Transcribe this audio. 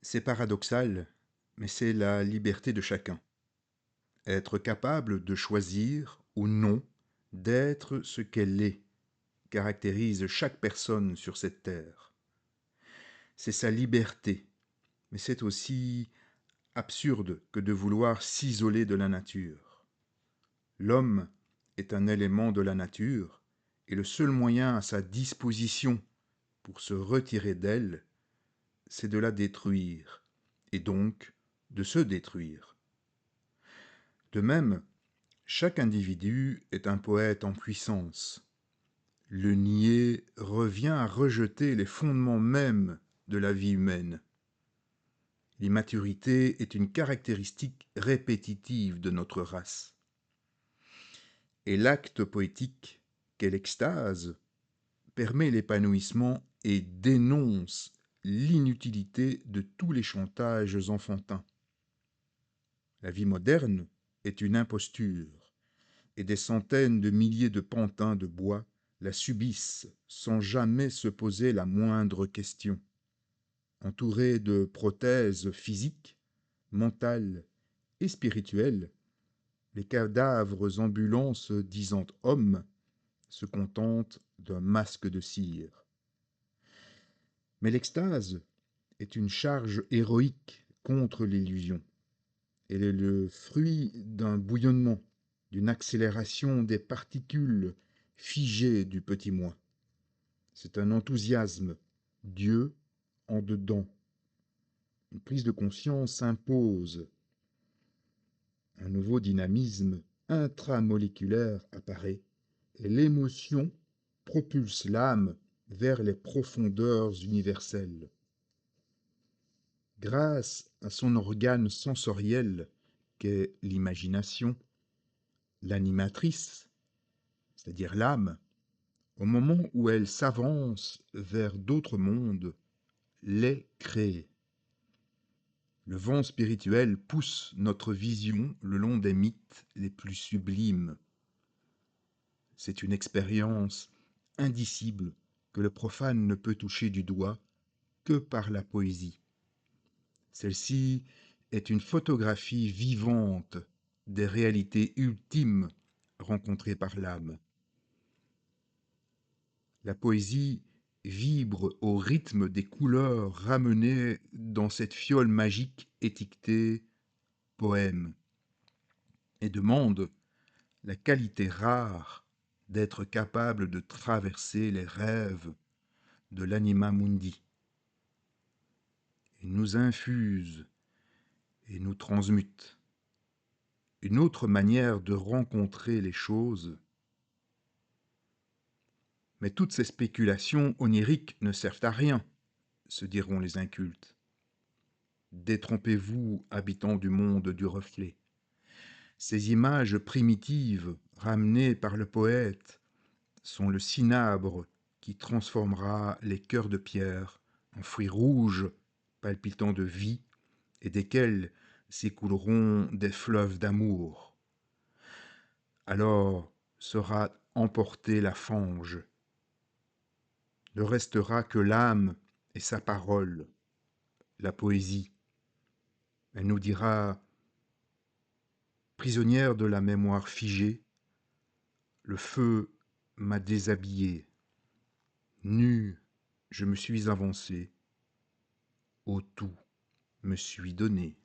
C'est paradoxal, mais c'est la liberté de chacun. Être capable de choisir ou non d'être ce qu'elle est caractérise chaque personne sur cette terre. C'est sa liberté, mais c'est aussi absurde que de vouloir s'isoler de la nature. L'homme est un élément de la nature et le seul moyen à sa disposition pour se retirer d'elle, c'est de la détruire et donc de se détruire. De même, chaque individu est un poète en puissance. Le nier revient à rejeter les fondements mêmes de la vie humaine. L'immaturité est une caractéristique répétitive de notre race. Et l'acte poétique, qu'est l'extase, permet l'épanouissement et dénonce l'inutilité de tous les chantages enfantins. La vie moderne est une imposture, et des centaines de milliers de pantins de bois la subissent sans jamais se poser la moindre question. Entourés de prothèses physiques, mentales et spirituelles, les cadavres ambulants se disant hommes se contentent d'un masque de cire. Mais l'extase est une charge héroïque contre l'illusion. Elle est le fruit d'un bouillonnement, d'une accélération des particules figées du petit moi. C'est un enthousiasme, Dieu en dedans. Une prise de conscience s'impose. Un nouveau dynamisme intramoléculaire apparaît et l'émotion propulse l'âme vers les profondeurs universelles. Grâce à son organe sensoriel qu'est l'imagination, l'animatrice, c'est-à-dire l'âme, au moment où elle s'avance vers d'autres mondes, les crée. Le vent spirituel pousse notre vision le long des mythes les plus sublimes. C'est une expérience indicible que le profane ne peut toucher du doigt que par la poésie. Celle-ci est une photographie vivante des réalités ultimes rencontrées par l'âme. La poésie vibre au rythme des couleurs ramenées dans cette fiole magique étiquetée poème et demande la qualité rare d'être capable de traverser les rêves de l'anima mundi. Il nous infuse et nous transmute. Une autre manière de rencontrer les choses. Mais toutes ces spéculations oniriques ne servent à rien, se diront les incultes. Détrompez-vous, habitants du monde du reflet. Ces images primitives, ramenées par le poète, sont le cinabre qui transformera les cœurs de pierre en fruits rouges, palpitants de vie, et desquels s'écouleront des fleuves d'amour. Alors sera emportée la fange. Ne restera que l'âme et sa parole, la poésie. Elle nous dira, prisonnière de la mémoire figée, le feu m'a déshabillé. Nu, je me suis avancé. Au tout me suis donné.